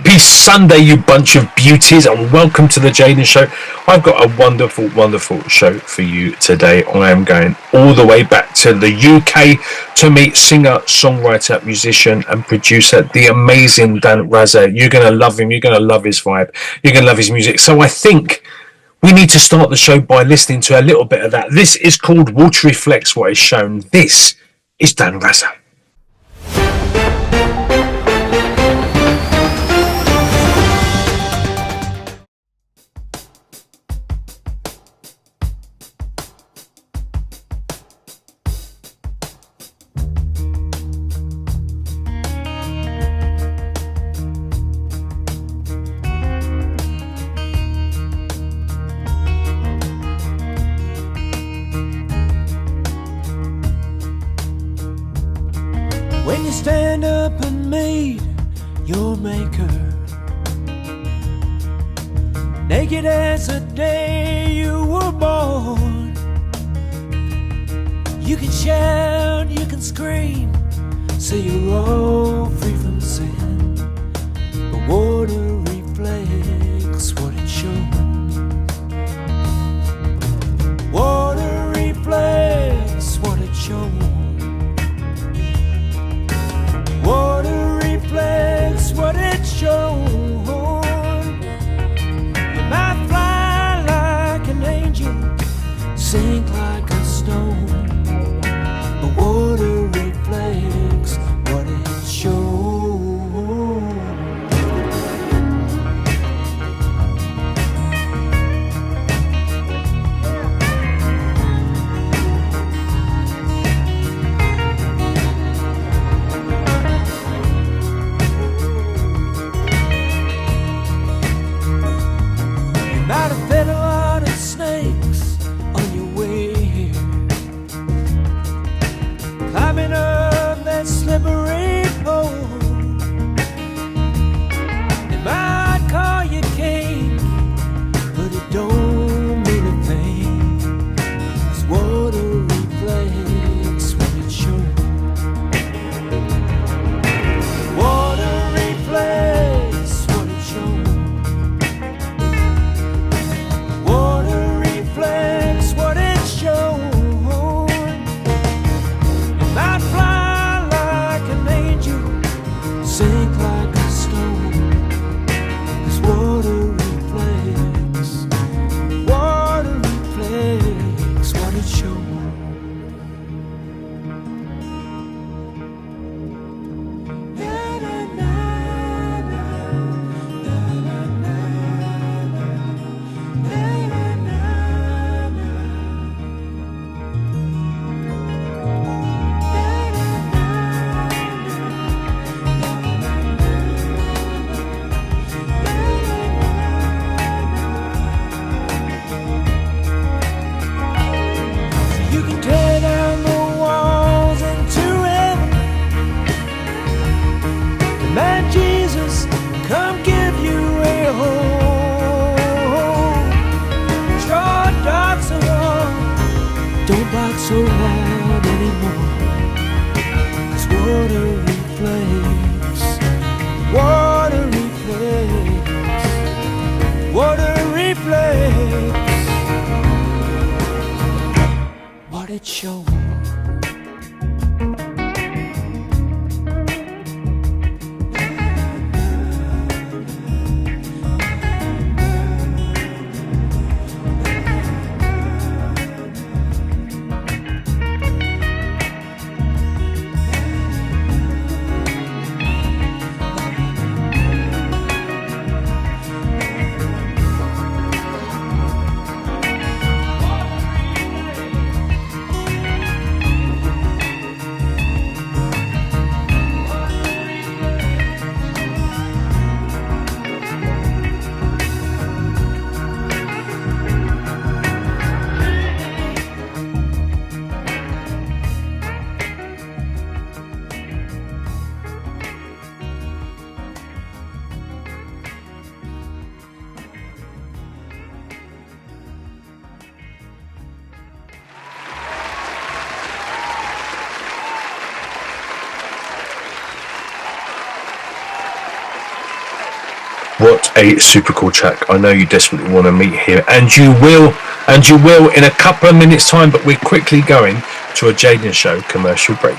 Happy Sunday, you bunch of beauties, and welcome to the Jaden Show. I've got a wonderful, wonderful show for you today. I am going all the way back to the UK to meet singer, songwriter, musician, and producer, the amazing Dan Raza. You're going to love him. You're going to love his vibe. You're going to love his music. So I think we need to start the show by listening to a little bit of that. This is called Water Reflects What Is Shown. This is Dan Raza. When you stand up and meet your maker, naked as the day you were born, you can shout, you can scream, say you're all free from sin. But water reflects what it shows. Water reflects what it shows. Water reflects what it shows. You might fly like an angel, sink like a stone, but water reflects what it shows. Might have fed a lot of snakes on your way here, climbing up that slippery pole. They might call you king, but it don't mean a thing, 'cause water reflects what it shows. Water reflects what it shows. Water reflects what it shows. You might fly like an angel, sink like a stone, 'cause water reflects what it shows. You can tear down the walls into heaven. Command Jesus, come give you a home. Straw dogs are on, don't bark so loud anymore, 'cause water reflects, water reflects, water reflects what it shows. What a super cool track. I know you desperately want to meet him, and you will in a couple of minutes' time, but we're quickly going to a Jaden Show commercial break.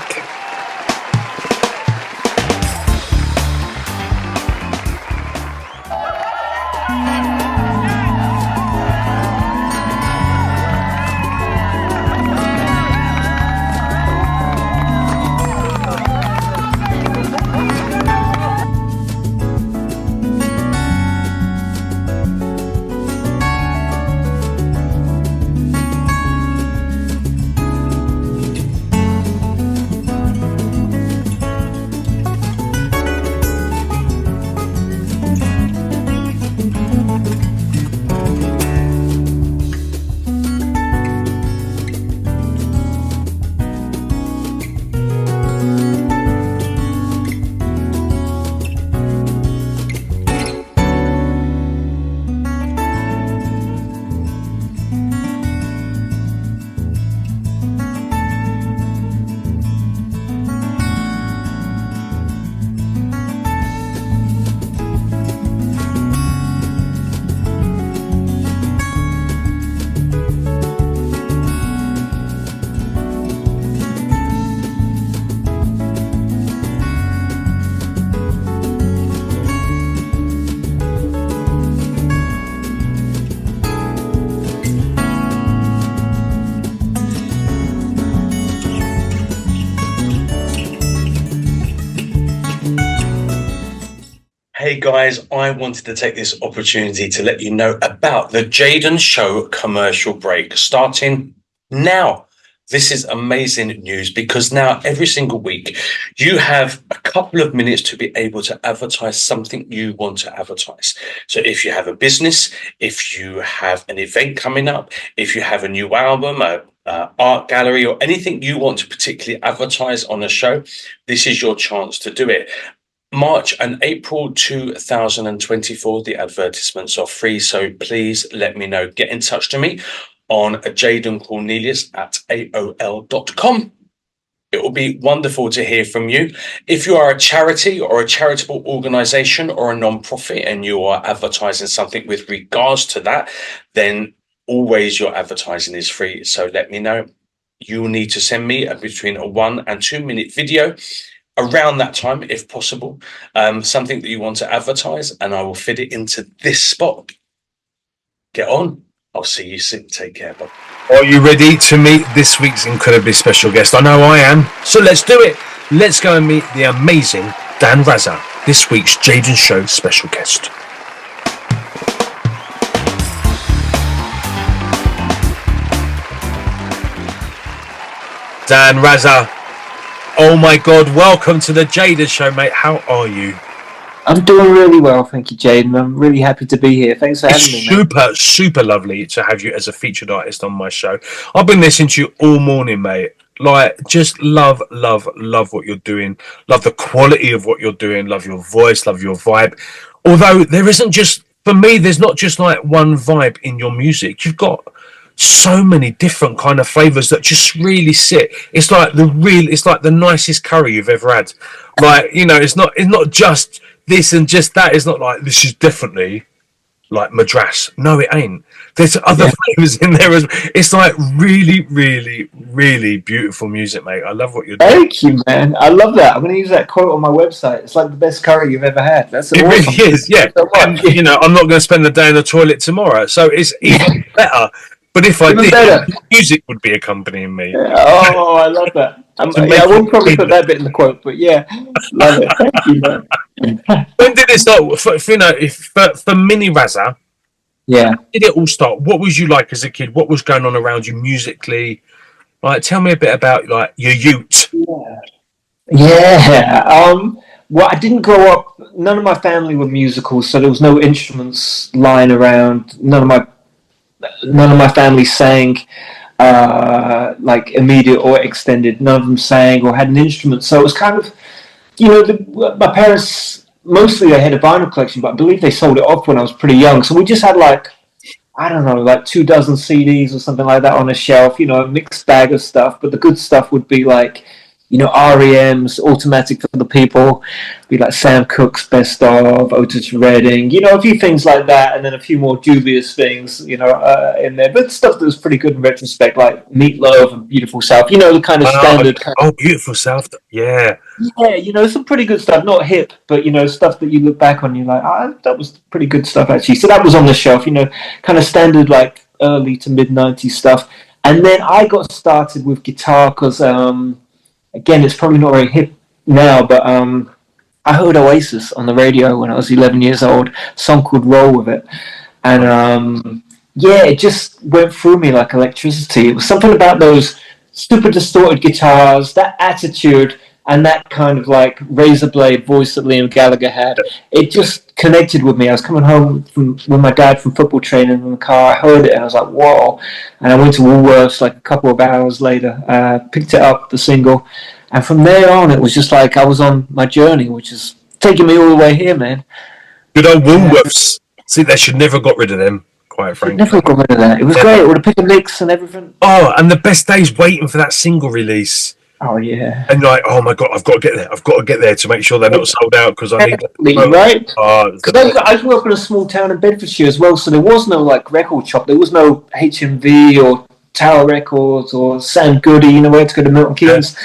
Hey guys, I wanted to take this opportunity to let you know about the Jaden Show commercial break starting now. This is amazing news because now every single week you have a couple of minutes to be able to advertise something you want to advertise. So if you have a business, if you have an event coming up, if you have a new album, art gallery, or anything you want to particularly advertise on a show, this is your chance to do it. March and April 2024, the advertisements are free, so please let me know. Get in touch to me on jadencornelius@aol.com. It will be wonderful to hear from you. If you are a charity or a charitable organization or a non-profit and you are advertising something with regards to that, then always your advertising is free. So let me know. You will need to send me between a 1 and 2 minute video around that time, if possible, something that you want to advertise, and I will fit it into this spot. Get on. I'll see you soon. Take care. Bye. Are you ready to meet this week's incredibly special guest? I know I am. So let's do it. Let's go and meet the amazing Dan Raza, this week's Jaden Show special guest. Dan Raza. Oh my God, welcome to the Jaden Show, mate. How are you? I'm doing really well, thank you, Jaden. I'm really happy to be here. Thanks for having me, mate. Super lovely to have you as a featured artist on my show. I've been listening to you all morning, mate. Like, just love what you're doing. Love the quality of what you're doing. Love your voice, love your vibe. Although there isn't just, for me, there's not just like one vibe in your music. You've got so many different kind of flavors that just really sit. It's like the nicest curry you've ever had. Like, you know, it's not just this and just that. It's not like this is definitely like Madras. No, it ain't. There's other flavors in there as well. It's like really beautiful music, mate. I love what you're doing. Thank you, man. I love that. I'm going to use that quote on my website. It's like the best curry you've ever had. That's awesome. It really is, yeah. And, you know, I'm not going to spend the day in the toilet tomorrow, so it's even better. But if I did, music would be accompanying me. Oh, I love that. I wouldn't probably put that bit in the quote, but yeah, love it. Thank you, man. When did it start? For Mini Raza, yeah, when did it all start? What was you like as a kid? What was going on around you musically? Like, tell me a bit about like your youth. Yeah. Well, I didn't grow up. None of my family were musical, so there was no instruments lying around. None of my family sang, like immediate or extended. None of them sang or had an instrument. So it was kind of, you know, my parents, mostly they had a vinyl collection, but I believe they sold it off when I was pretty young. So we just had like, I don't know, like 24 CDs or something like that on a shelf, you know, a mixed bag of stuff. But the good stuff would be like REM's Automatic for the People, be like Sam Cooke's Best of, Otis Redding, a few things like that, and then a few more dubious things, in there. But stuff that was pretty good in retrospect, like Meatloaf and Beautiful South, the kind of standard. Beautiful South. Yeah. Yeah, some pretty good stuff. Not hip, but, stuff that you look back on, you're like, that was pretty good stuff, actually. So that was on the shelf, kind of standard, like, early to mid-90s stuff. And then I got started with guitar because... again, it's probably not very hip now, but I heard Oasis on the radio when I was 11 years old, a song called Roll With It. And it just went through me like electricity. It was something about those super distorted guitars, that attitude, and that kind of like razor blade voice that Liam Gallagher had. It just connected with me. I was coming home with my dad from football training in the car. I heard it and I was like, whoa. And I went to Woolworths like a couple of hours later, picked it up, the single. And from there on, it was just like I was on my journey, which is taking me all the way here, man. Good old Woolworths. See, they should never got rid of them, quite frankly. Never got rid of that. It was great. With the pick and mix and everything. Oh, and the best days waiting for that single release. Oh, yeah. And like, oh my God, I've got to get there. I've got to get there to make sure they're not sold out because I need them. Right? Because I grew up in a small town in Bedfordshire as well, so there was no like record shop. There was no HMV or Tower Records or Sam Goody, where to go to Milton Keynes.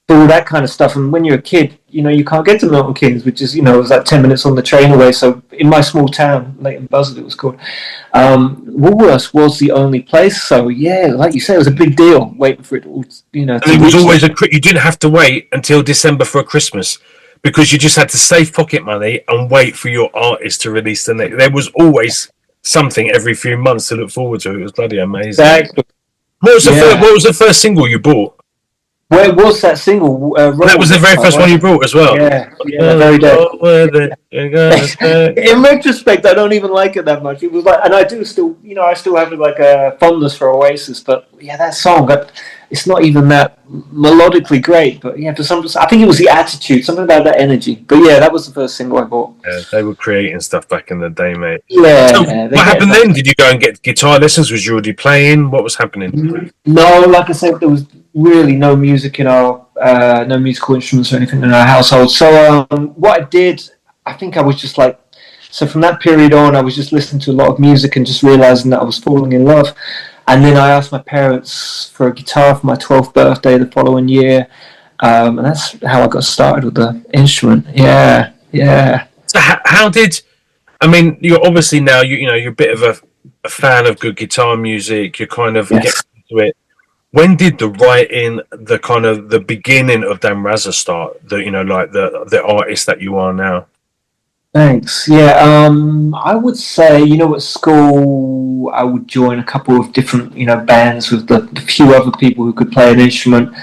All that kind of stuff. And when you're a kid, you can't get to Milton Keynes, which is, it was like 10 minutes on the train away. So in my small town, Leighton Buzzard it was called, Woolworths was the only place. So yeah, like you say, it was a big deal waiting for it all, And it was always you didn't have to wait until December for a Christmas because you just had to save pocket money and wait for your artist to release the next. There was always something every few months to look forward to. It was bloody amazing. Exactly. What was the first single you bought? Where was that single? That was the very first one you brought as well. Yeah, very day. In retrospect, I don't even like it that much. It was like, and I do still, I still have like a fondness for Oasis, but yeah, that song, it's not even that melodically great. But yeah, for some, I think it was the attitude, something about that energy. But yeah, that was the first single I bought. Yeah, they were creating stuff back in the day, mate. Yeah. So what happened then? Did you go and get guitar lessons? Was you already playing? What was happening? No, like I said, there was really no music in our no musical instruments or anything in our household. So what I did, I think I was just like, so from that period on, I was just listening to a lot of music and just realizing that I was falling in love. And then I asked my parents for a guitar for my 12th birthday the following year, and that's how I got started with the instrument. Yeah. So how did? I mean, you're obviously now you're a bit of a fan of good guitar music. You're kind of getting into it. When did the writing, the kind of the beginning of Dan Raza start? Like the artist that you are now. Thanks. Yeah, I would say, at school I would join a couple of different, bands with the few other people who could play an instrument.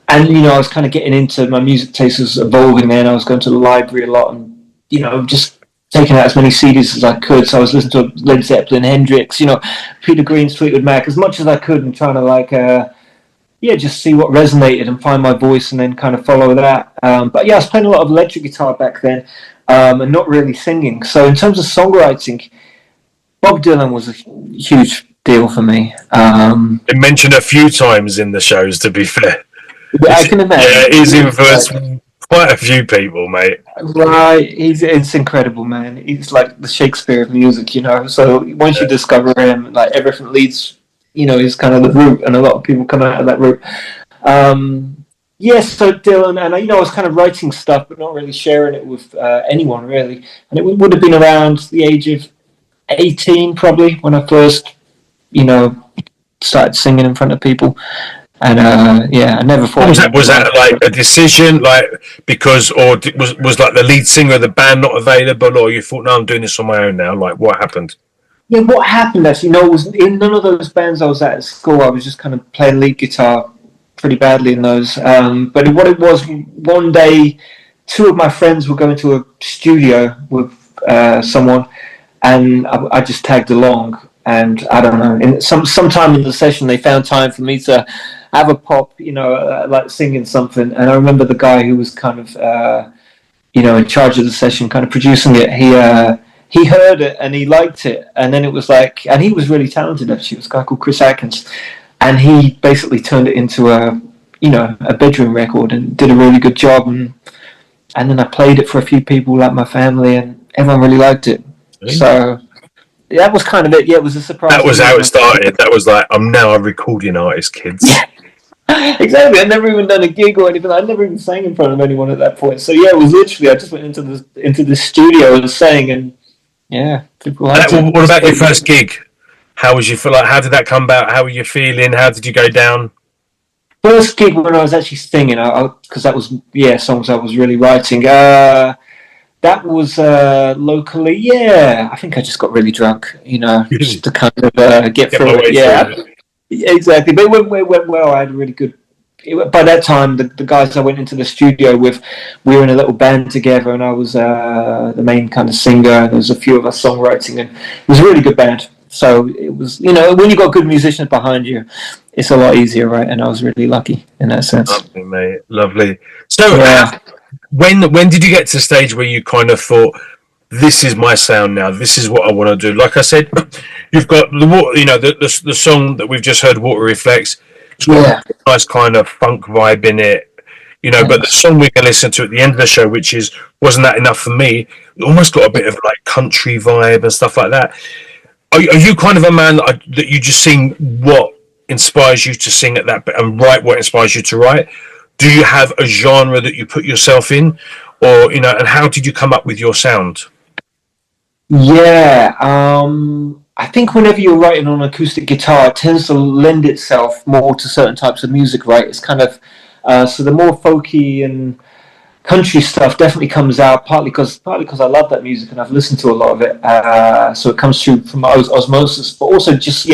And, I was kind of getting into my music taste was evolving then. I was going to the library a lot and, just taking out as many CDs as I could. So I was listening to Led Zeppelin, Hendrix, Peter Green's Fleetwood Mac as much as I could and trying to like, just see what resonated and find my voice and then kind of follow that. But yeah, I was playing a lot of electric guitar back then. And not really singing. So in terms of songwriting, Bob Dylan was a huge deal for me. Been mentioned a few times in the shows, to be fair. I can imagine. Yeah, he's influenced quite a few people, mate. Right, it's incredible, man. He's like the Shakespeare of music, So once you discover him, like everything leads, is kind of the route, and a lot of people come out of that route. Yes, so Dylan, and I was kind of writing stuff, but not really sharing it with anyone, really. And it would have been around the age of 18, probably, when I first, started singing in front of people. And I never thought. Was that like a decision, like because, or was like the lead singer of the band not available, or you thought, no, I'm doing this on my own now? Like, what happened? Yeah, what happened actually? Was in none of those bands I was at school. I was just kind of playing lead guitar pretty badly in those. But what it was, one day, two of my friends were going to a studio with someone, and I just tagged along. And I don't know, sometime in the session, they found time for me to have a pop, like singing something. And I remember the guy who was kind of, in charge of the session, kind of producing it. He heard it and he liked it, and then it was like, and he was really talented actually. It was a guy called Chris Atkins. And he basically turned it into a a bedroom record, and did a really good job. And then I played it for a few people, like my family, and everyone really liked it. Really? So that was kind of it. Yeah, it was a surprise. That was how it started. That was like, I'm now a recording artist, kids. Yeah. Exactly. I'd never even done a gig or anything. I'd never even sang in front of anyone at that point. So yeah, it was literally I just went into the studio and sang, and yeah, people liked it. What about your first gig? How was you feel like? How did that come about? How were you feeling? How did you go down? First gig when I was actually singing, because that was songs I was really writing. That was locally. Yeah, I think I just got really drunk, just to kind of get through it. Yeah, exactly. But it went well. I had a really good. By that time, the guys I went into the studio with, we were in a little band together, and I was the main kind of singer, and there was a few of us songwriting, and it was a really good band. So it was, when you got good musicians behind you, it's a lot easier, right? And I was really lucky in that sense. Lovely, mate. Lovely. So when did you get to the stage where you kind of thought, this is my sound now, this is what I want to do? Like I said, you've got the song that we've just heard, Water Reflects. It's got a nice kind of funk vibe in it, but the song we're going to listen to at the end of the show, which is Wasn't That Enough for Me, almost got a bit of like country vibe and stuff like that. Are you kind of a man that you just sing what inspires you to sing at that bit and write what inspires you to write? Do you have a genre that you put yourself in, or and how did you come up with your sound? Yeah, I think whenever you're writing on acoustic guitar, it tends to lend itself more to certain types of music, right? It's kind of so the more folky and country stuff definitely comes out partly because I love that music and I've listened to a lot of it, so it comes through from osmosis. But also just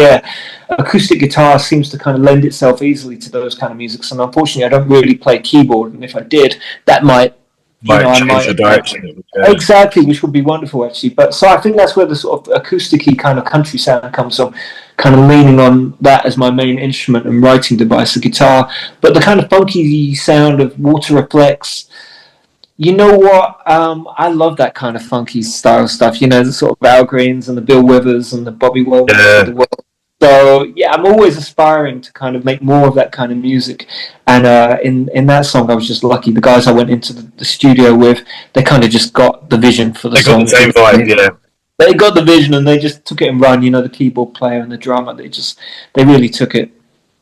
acoustic guitar seems to kind of lend itself easily to those kind of musics. And unfortunately, I don't really play keyboard, and if I did, that might change the direction. Exactly, which would be wonderful actually. But so I think that's where the sort of acousticy kind of country sound comes from, kind of leaning on that as my main instrument and writing device, the guitar. But the kind of funky sound of Water Reflects, you know what? I love that kind of funky style stuff. The sort of Al Greens and the Bill Withers and the Bobby Womack of the world. So yeah, I'm always aspiring to kind of make more of that kind of music. And in that song, I was just lucky. The guys I went into the studio with, they kind of just got the vision for the song. They got the same vibe, yeah. They got the vision and they just took it and run. The keyboard player and the drummer, they really took it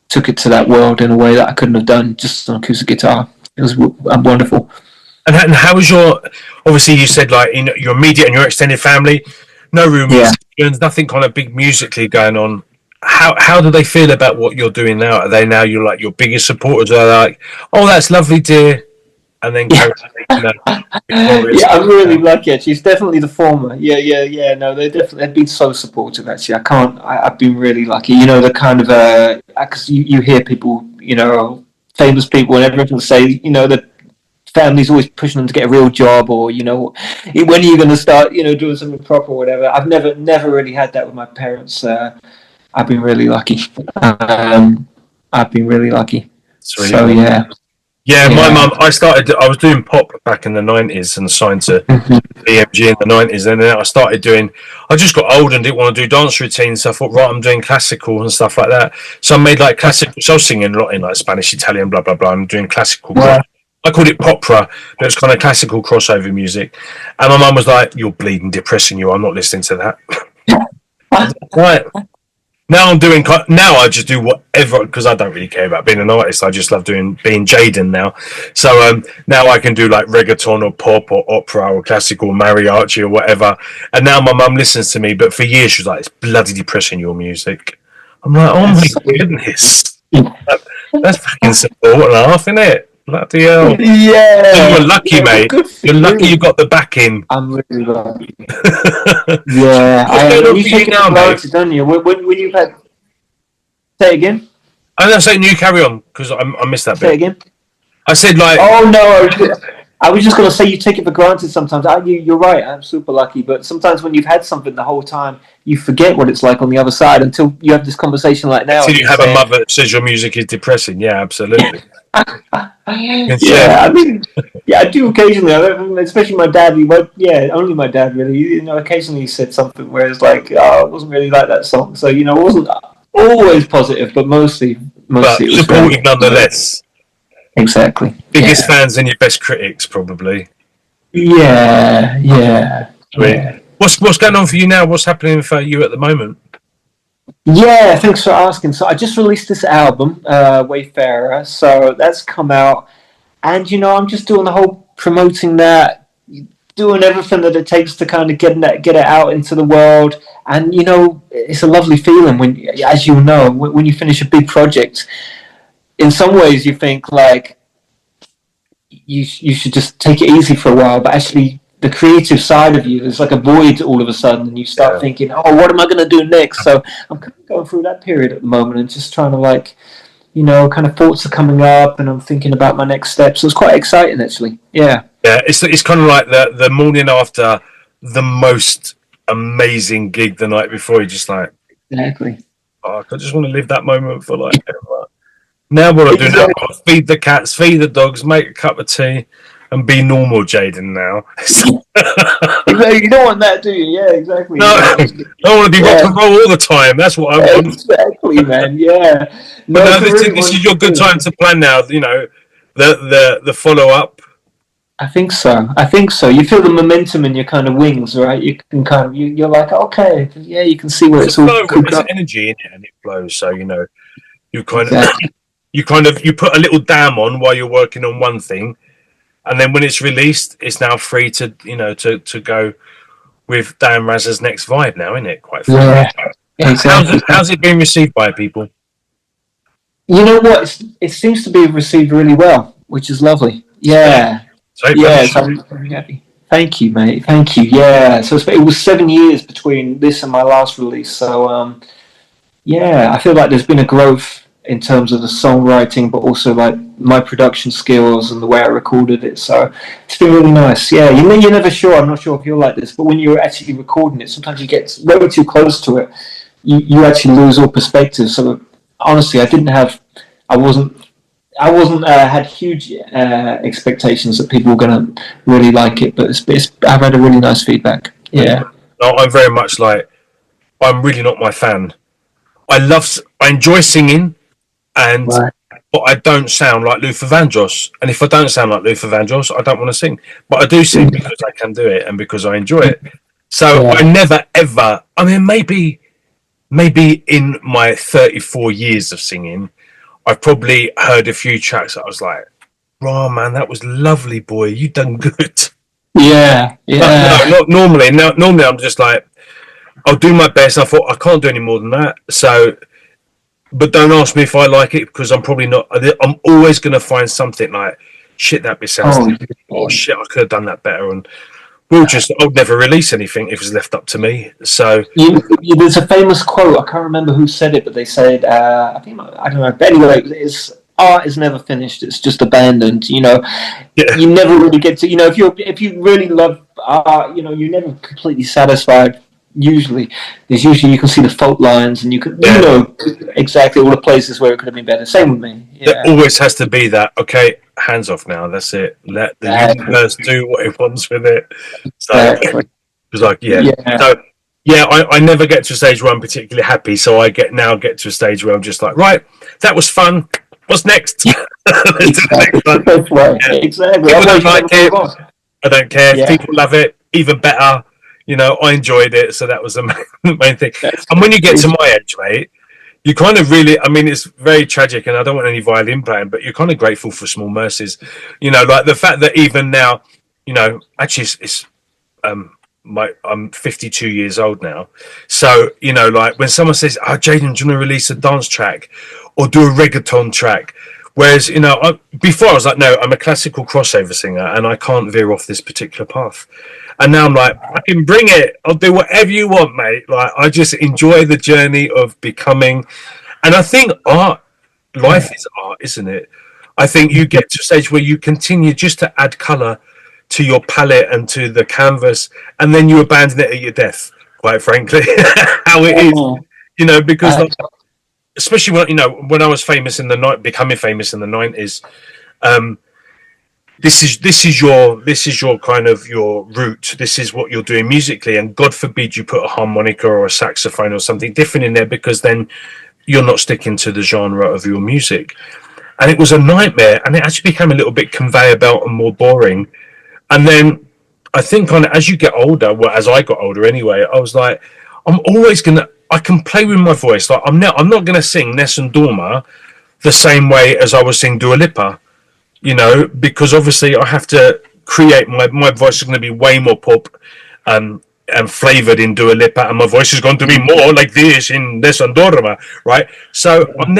to that world in a way that I couldn't have done just on acoustic guitar. It was wonderful. And how was obviously you said like in your immediate and your extended family, no real musicians, nothing kind of big musically going on. How do they feel about what you're doing now? Are they now your biggest supporters? Are they like, oh, that's lovely, dear, and then I'm really lucky actually. It's definitely the former. No, they've been so supportive actually. I've been really lucky. The kind of because you hear people, famous people and everything say, that family's always pushing them to get a real job, or when are you going to start doing something proper or whatever. I've never really had that with my parents. I've been really lucky. So yeah, my mum, I was doing pop back in the 90s and signed to BMG in the 90s, and then I just got old and didn't want to do dance routines, so I thought, right, I'm doing classical and stuff like that. So I made like classical, so I was singing a lot in like Spanish, Italian, blah, blah, blah, and doing classical. Yeah. I called it popra, but it was kind of classical crossover music. And my mum was like, you're bleeding depressing, I'm not listening to that. Right. Now I just do whatever, because I don't really care about being an artist. I just love being Jaden now. So now I can do like reggaeton or pop or opera or classical mariachi or whatever. And now my mum listens to me, but for years she was like, it's bloody depressing, your music. I'm like, oh my goodness. That's fucking simple and a half, isn't it? Bloody hell. Yeah. You're lucky, mate. You're lucky you got the backing. I'm really lucky. Yeah. You take it now, mate. Don't you? When you've had... Say it again? I'm not saying you carry on, because I missed that bit. Say it again? I said like... Oh, no. I was just going to say you take it for granted sometimes. You're right. I'm super lucky. But sometimes when you've had something the whole time, you forget what it's like on the other side until you have this conversation like now. Until you have a mother that says your music is depressing. Yeah, absolutely. I mean, I do occasionally, especially my dad. Only my dad really. Occasionally he said something where it's like, oh, it wasn't really like that song. So it wasn't always positive, but mostly but it was supportive nonetheless. exactly. Biggest fans and your best critics, probably. Yeah. What's going on for you now? What's happening for you at the moment? Yeah, thanks for asking. So I just released this album, Wayfarer. So that's come out, and I'm just doing the whole promoting that, doing everything that it takes to kind of get it out into the world. And it's a lovely feeling when, as you know, when you finish a big project. In some ways, you think like you should just take it easy for a while, but actually the creative side of you is like a void all of a sudden, and you start thinking, oh, what am I going to do next? So I'm kind of going through that period at the moment and just trying to kind of thoughts are coming up, and I'm thinking about my next steps. So it's quite exciting, actually. Yeah, it's kind of like the morning after the most amazing gig the night before. You're just like, exactly. oh, I just want to live that moment for like ever. Now what I do now, I feed the cats, feed the dogs, make a cup of tea, and be normal, Jaden. Now, you don't want that, do you? Yeah, exactly. No, I don't want to be rock and roll all the time. That's what I want. Exactly, man. Yeah. No, this is your good time to plan now. The follow up. I think so. You feel the momentum in your kind of wings, right? You can kind of you're like, okay, yeah, you can see where it's all. There's energy in it, and it flows. So you kind of. You put a little dam on while you're working on one thing, and then when it's released, it's now free to to go with Dan Raza's next vibe now, isn't it? Quite free. Yeah, exactly. How's it being received by people? You know what? It seems to be received really well, which is lovely. Yeah, so I'm very happy. Thank you, mate. Thank you. Yeah, so it was 7 years between this and my last release. So I feel like there's been a growth in terms of the songwriting, but also like my production skills and the way I recorded it. So it's been really nice. Yeah, you're never sure. I'm not sure if you're like this, but when you're actually recording it, sometimes you get way too close to it. You actually lose all perspective. So honestly, I wasn't had huge expectations that people were going to really like it, but I've had a really nice feedback. Yeah. No, I'm very much like, I'm really not my fan. I enjoy singing, but I don't sound like Luther Vandross. And if I don't sound like Luther Vandross, I don't want to sing. But I do sing because I can do it and because I enjoy it. So I never ever. I mean, maybe in my 34 years of singing, I've probably heard a few tracks that I was like, "Oh man, that was lovely, boy. You done good." Yeah. But no, not normally. No, normally I'm just like, I'll do my best. I thought I can't do any more than that. So, but don't ask me if I like it, because I'm probably not. I'm always going to find something like, shit, that bit sounds. Oh shit, I could have done that better. And I'll never release anything if it's left up to me. So there's a famous quote. I can't remember who said it, but they said, I don't know. But anyway, art is never finished. It's just abandoned. You never really get to. If you really love art, you're never completely satisfied. Usually you can see the fault lines, and you know exactly all the places where it could have been better. Same with me. There always has to be that. Okay, hands off now. That's it. Let the universe do what it wants with it. So it's like I never get to a stage where I'm particularly happy. So I get to a stage where I'm just like, right, that was fun. What's next? Exactly. Exactly. People don't like it. I don't care. If people love it, even better. I enjoyed it, so that was the main thing. And when you get to my age, mate, you kind of really, I mean, it's very tragic, and I don't want any violin playing, but you're kind of grateful for small mercies. Like the fact that even now, actually I'm 52 years old now. So, like when someone says, oh, Jaden, do you want to release a dance track or do a reggaeton track? Whereas, before I was like, no, I'm a classical crossover singer and I can't veer off this particular path. And now I'm like, I can bring it. I'll do whatever you want, mate. Like, I just enjoy the journey of becoming. And I think life is art, isn't it? I think you get to a stage where you continue just to add colour to your palette and to the canvas, and then you abandon it at your death, quite frankly. How it is, because especially when I was famous becoming famous in the 90s, this is your kind of your route. This is what you're doing musically, and God forbid you put a harmonica or a saxophone or something different in there, because then you're not sticking to the genre of your music. and it was a nightmare, and it actually became a little bit conveyor belt and more boring. And then I think as you get older, well, as I got older anyway, I was like, I can play with my voice. Like I'm not gonna sing Nessun Dorma the same way as I was singing Dua Lipa, because obviously I have to create my voice is going to be way more pop and flavored in Dua Lipa, and my voice is going to be more like this in Nessun Dorma, right? So I'm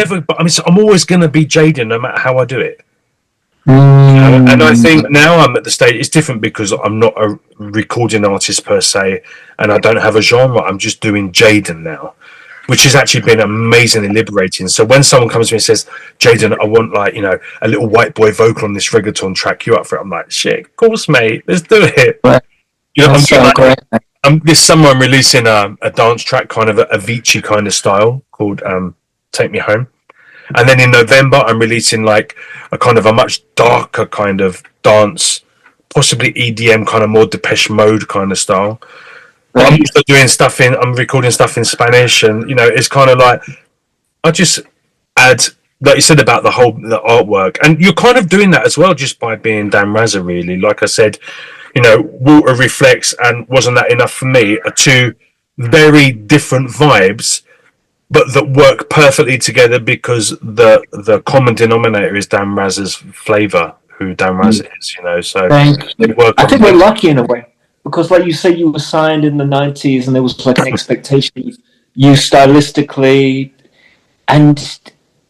always going to be Jaden no matter how I do it. And I think now I'm at the stage, it's different because I'm not a recording artist per se, and I don't have a genre. I'm just doing Jaden now, which has actually been amazingly liberating. So when someone comes to me and says, Jaden, I want a little white boy vocal on this reggaeton track, you up for it? I'm like, shit, of course, mate, let's do it. Right. This summer I'm releasing a dance track, kind of a Avicii kind of style called Take Me Home. And then in November, I'm releasing like a kind of a much darker kind of dance, possibly EDM, kind of more Depeche Mode kind of style. But I'm also I'm recording stuff in Spanish, and it's kind of like I just add, like you said about the artwork, and you're kind of doing that as well just by being Dan Raza, really. Like I said, Water Reflects and Wasn't That Enough for Me are two very different vibes, but that work perfectly together because the common denominator is Dan Raza's flavour, who Dan Raza is, so they work. I think we're lucky in a way, because like you say, you were signed in the 90s and there was like an expectation of you stylistically, and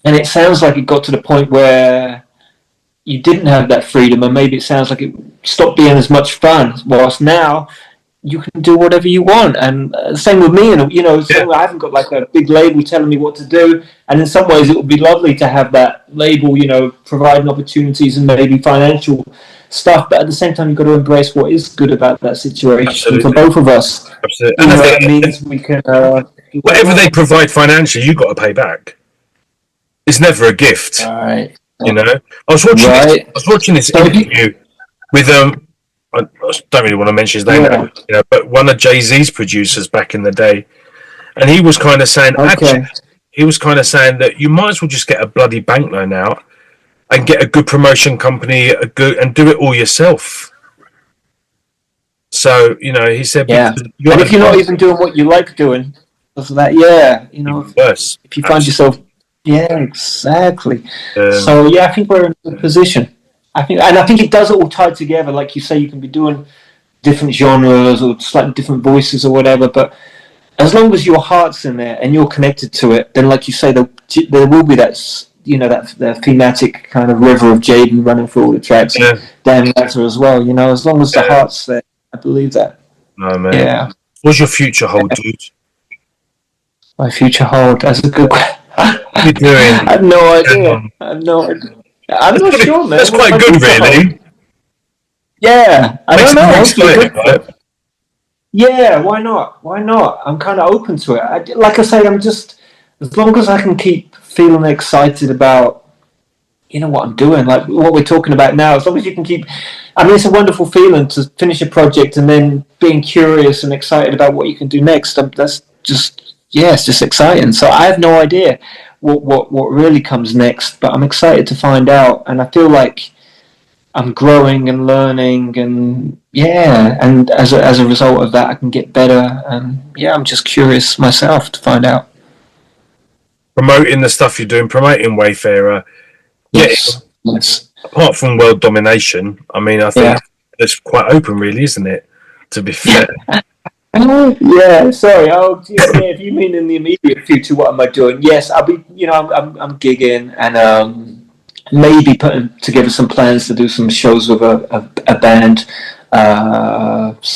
it sounds like it got to the point where you didn't have that freedom, and maybe it sounds like it stopped being as much fun, whilst now you can do whatever you want. And same with me, and I haven't got like a big label telling me what to do, and in some ways it would be lovely to have that label, providing opportunities and maybe financial stuff, but at the same time you've got to embrace what is good about that situation. Absolutely. For both of us. Absolutely. It means we can whatever they provide financially, you've got to pay back. It's never a gift. Right. I was watching this interview with I don't really want to mention his name, but one of Jay-Z's producers back in the day, and he was kind of saying, that you might as well just get a bloody bank loan out and get a good promotion company, and do it all yourself. So he said, and if you're not even doing what you like doing, for that, if you find yourself, exactly. So I think we're in a good position. I think it does all tie together. Like you say, you can be doing different genres or slightly different voices or whatever, but as long as your heart's in there and you're connected to it, then like you say, there will be that that thematic kind of river of Jaden running through all the tracks. Yeah. Dan Raza as well. As long as the heart's there, I believe that. No, man. Yeah. What's your future hold, dude? My future hold. That's a good question. What are you doing? I have no idea. I'm not sure, man. That's quite good, really. Yeah, I don't know. Excited, yeah, why not? I'm kind of open to it. Like I say, I'm just, as long as I can keep feeling excited about, what I'm doing, like what we're talking about now, as long as you can keep, it's a wonderful feeling to finish a project and then being curious and excited about what you can do next. That's just, it's just exciting. So I have no idea what really comes next, but I'm excited to find out, and I feel like I'm growing and learning, and and as a result of that, I can get better, and I'm just curious myself to find out. Promoting the stuff you're doing, promoting Wayfarer, yes. Apart from world domination, I think it's quite open, really, isn't it? To be fair. Sorry. If you mean in the immediate future, what am I doing? Yes, I'll be. I'm gigging and maybe putting together some plans to do some shows with a band. Let's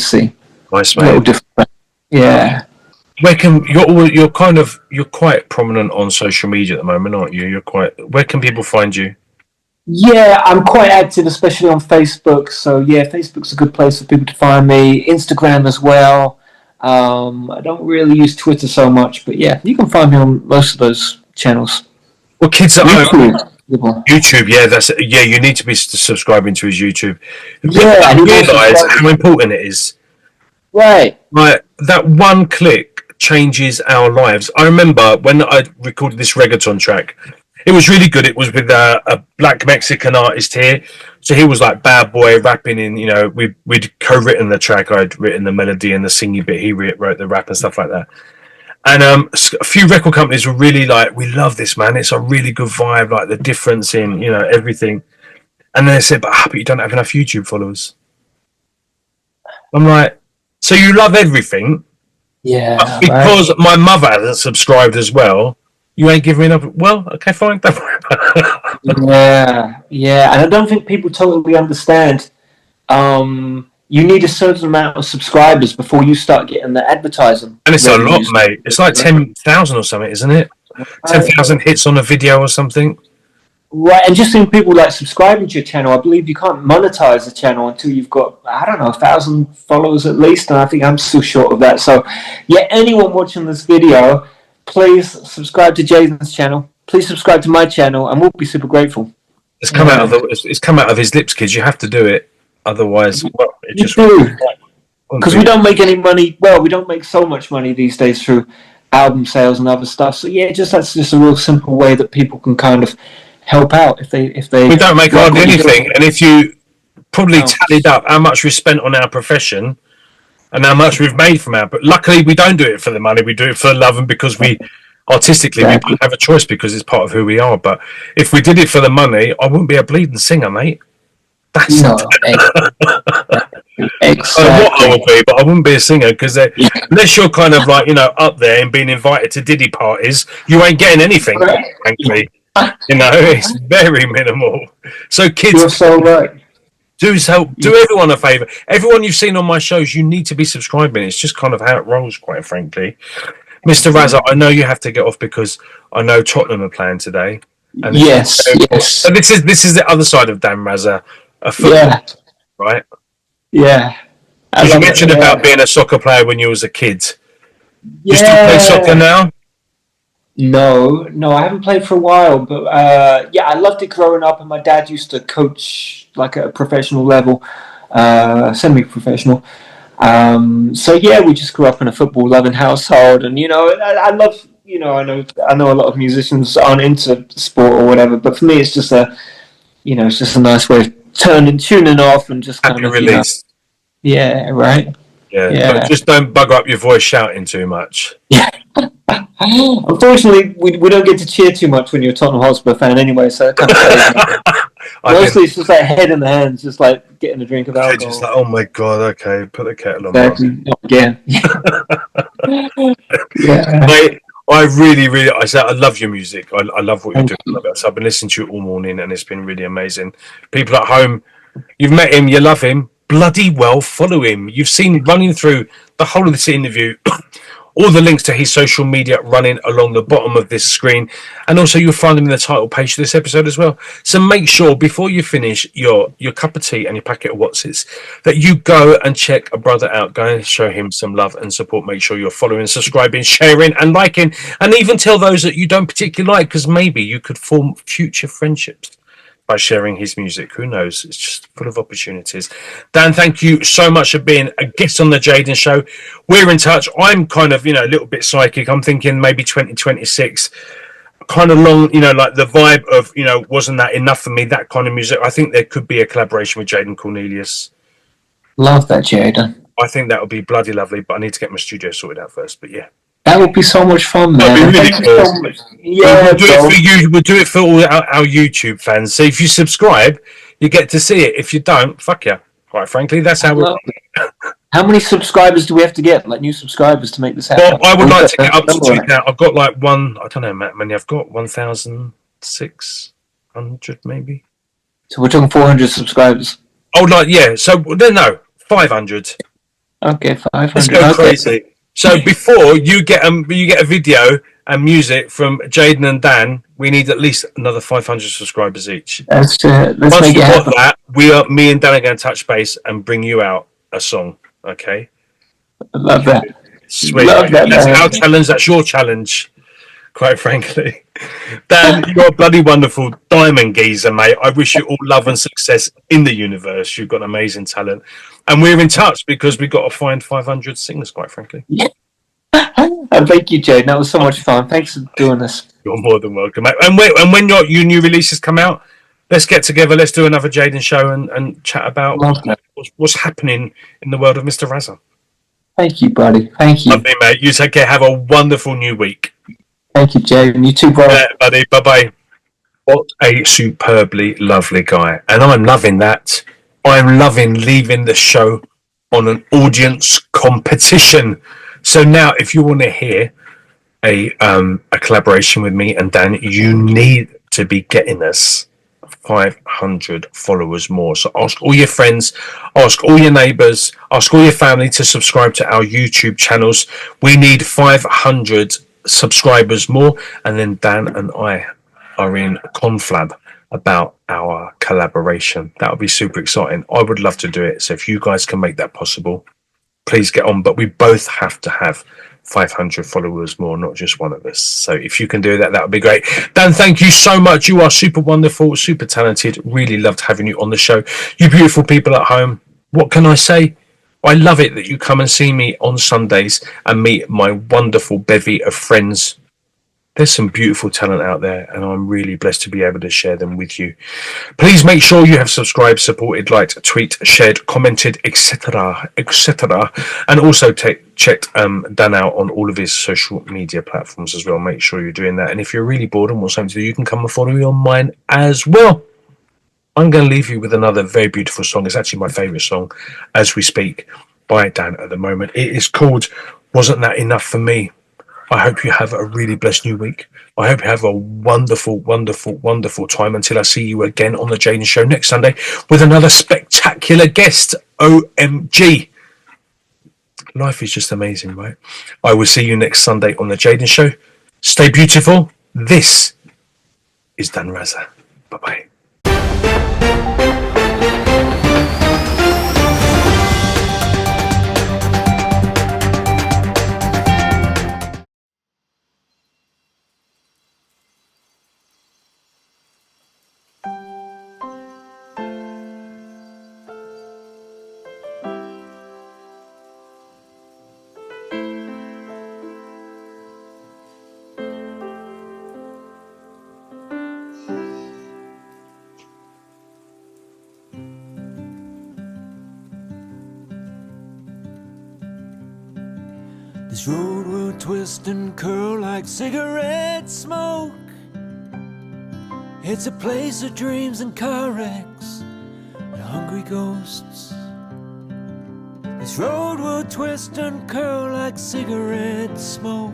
see. Nice, mate. A little different. Yeah. Where can you're quite prominent on social media at the moment, aren't you? Where can people find you? Yeah, I'm quite active, especially on Facebook. So Facebook's a good place for people to find me. Instagram as well. I don't really use Twitter so much, but you can find me on most of those channels. Well, kids at home, YouTube. You need to be subscribing to his YouTube. Yeah, and realise how important it is. Right. Like that one click changes our lives. I remember when I recorded this reggaeton track, It was really good. It was with a black Mexican artist here. So he was like bad boy rapping in, we'd co-written the track. I'd written the melody and the singing bit. He wrote the rap and stuff like that. And a few record companies were really like, we love this, man. It's a really good vibe, like the difference in, everything. And then they said, but you don't have enough YouTube followers. I'm like, so you love everything? Yeah. But because my mother hasn't subscribed as well, you ain't giving me enough. Well, okay, fine. Don't worry about it. Yeah. And I don't think people totally understand. You need a certain amount of subscribers before you start getting the advertising. And it's a lot, mate. It's like 10,000 or something, isn't it? 10,000 hits on a video or something. Right, and just seeing people like subscribing to your channel, I believe you can't monetize the channel until you've got, I don't know, 1,000 followers at least, and I think I'm still short of that. So, yeah, anyone watching this video, please subscribe to Jaden's channel. Please subscribe to my channel, and we'll be super grateful. It's come out of his lips, kids. You have to do it. Otherwise, well, it just because we don't make any money. Well, we don't make so much money these days through album sales and other stuff. So yeah, that's just a real simple way that people can kind of help out if they. We don't make hardly anything, and if you probably tallied up how much we spent on our profession and how much we've made from our, but luckily we don't do it for the money. We do it for love and because we artistically we don't have a choice because it's part of who we are. But if we did it for the money, I wouldn't be a bleeding singer, mate. That's exactly what I would be, but I wouldn't be a singer because unless you're kind of like up there and being invited to Diddy parties, you ain't getting anything. Frankly, it's very minimal. So kids, you're so right. Do everyone a favour. Everyone you've seen on my shows, you need to be subscribing. It's just kind of how it rolls, quite frankly. Mr. Raza, I know you have to get off because I know Tottenham are playing today. And yes. So this is the other side of Dan Raza. Right? Yeah. You mentioned about being a soccer player when you was a kid. Yeah. You still play soccer now? No, I haven't played for a while, but I loved it growing up, and my dad used to coach like at a professional level, semi-professional. So yeah, we just grew up in a football-loving household, and I love, I know a lot of musicians aren't into sport or whatever, but for me, it's just it's just a nice way of tuning off and just kind of release. Yeah, right. Yeah. But just don't bugger up your voice shouting too much. Yeah. Unfortunately, we don't get to cheer too much when you're a Tottenham Hotspur fan anyway, so it kind of mostly it's just like head in the hands, just like getting a drink of alcohol. Just like, oh my god, okay, put the kettle on. Exactly. Again. Yeah. Mate, I really, I love your music. I love what you're doing. So I've been listening to you all morning, and it's been really amazing. People at home, you've met him, you love him. Bloody well, follow him. You've seen running through the whole of this interview. All the links to his social media running along the bottom of this screen. And also you'll find them in the title page of this episode as well. So make sure before you finish your cup of tea and your packet of Watsits that you go and check a brother out. Go and show him some love and support. Make sure you're following, subscribing, sharing and liking. And even tell those that you don't particularly like, because maybe you could form future friendships by sharing his music. Who knows? It's just full of opportunities. Dan, thank you so much for being a guest on the Jaden Show. We're in touch. I'm kind of, a little bit psychic. I'm thinking maybe 2026. Kind of long, like the vibe of, wasn't that enough for me, that kind of music. I think there could be a collaboration with Jaden Cornelious. Love that, Jaden. I think that would be bloody lovely, but I need to get my studio sorted out first. But yeah. That would be so much fun, man. Really cool. Yeah, we'll do it for you. We'll do it for all our YouTube fans. So if you subscribe, you get to see it. If you don't, fuck yeah. Quite frankly, that's how we're. How many subscribers do we have to get? Like new subscribers to make this happen? Well, I would like to get up to 2,000. I've got like one. I don't know, Matt. Many. I've got 1,600 maybe. So we're talking 400 subscribers. Oh, like yeah. So no, 500. Okay, 500. Let's go crazy. So before you get a video and music from Jaden and Dan, we need at least another 500 subscribers each. Let's Once make it happen. That, me and Dan are going to touch base and bring you out a song. Okay. I love that. Sweet. Love that, that's man. our challenge. That's your challenge. Quite frankly, Dan, you're a bloody wonderful diamond geezer, mate. I wish you all love and success in the universe. You've got amazing talent, and we're in touch because we've got to find 500 singers. Quite frankly. Yeah. And thank you, Jaden. That was so much fun. Thanks for doing this. You're more than welcome, mate. And when your new releases come out, let's get together. Let's do another Jaden show and chat about what's happening in the world of Mr. Raza. Thank you, buddy. Thank you. Lovely, mate. You take care. Have a wonderful new week. Thank you, Jaden. You too, brother. Buddy. Bye-bye. What a superbly lovely guy. And I'm loving that. I'm loving leaving the show on an audience competition. So now, if you want to hear a collaboration with me and Dan, you need to be getting us 500 followers more. So ask all your friends, ask all your neighbors, ask all your family to subscribe to our YouTube channels. We need 500 subscribers more, and then Dan and I are in conflab about our collaboration. That would be super exciting. I would love to do it. So if you guys can make that possible, please get on. But we both have to have 500 followers more, not just one of us. So if you can do that, that would be great. Dan, thank you so much. You are super wonderful, super talented. Really loved having you on the show. You beautiful people at home, what can I say? I love it that you come and see me on Sundays and meet my wonderful bevy of friends. There's some beautiful talent out there, and I'm really blessed to be able to share them with you. Please make sure you have subscribed, supported, liked, tweet, shared, commented, etc., etc., and also checked Dan out on all of his social media platforms as well. Make sure you're doing that. And if you're really bored and want something to do, you can come and follow me on mine as well. I'm going to leave you with another very beautiful song. It's actually my favourite song as we speak by Dan at the moment. It is called Wasn't That Enough For Me? I hope you have a really blessed new week. I hope you have a wonderful, wonderful, wonderful time until I see you again on the Jaden Show next Sunday with another spectacular guest. OMG. Life is just amazing, right? I will see you next Sunday on the Jaden Show. Stay beautiful. This is Dan Raza. Bye-bye. This road will twist and curl like cigarette smoke. It's a place of dreams and car wrecks and hungry ghosts. This road will twist and curl like cigarette smoke.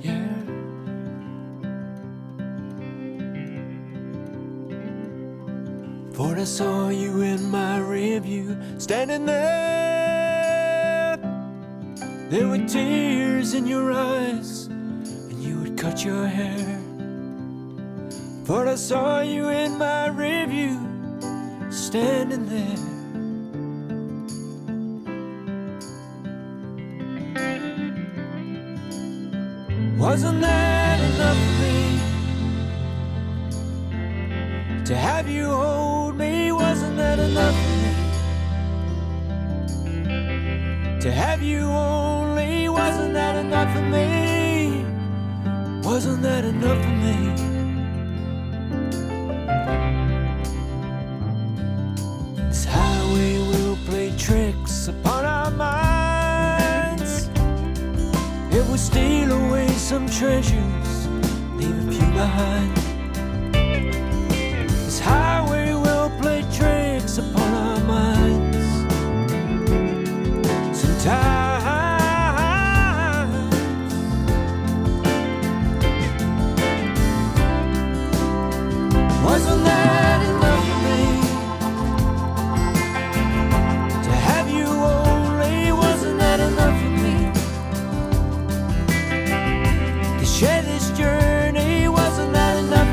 Yeah. For I saw you in my rearview, standing there. There were tears in your eyes, and you would cut your hair. For I saw you in my rearview, standing there. Wasn't that enough for me? To have you hold me, wasn't that enough for me? To have you only, wasn't that enough for me? Wasn't that enough for me? This highway will play tricks upon our minds. It will steal away some treasures, leave a few behind. This highway will play tricks upon our minds. Wasn't that enough for me? To have you only, wasn't that enough for me? To share this journey, wasn't that enough?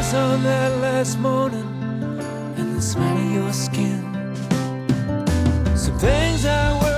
kiss on that last morning and the smell of your skin. Some things I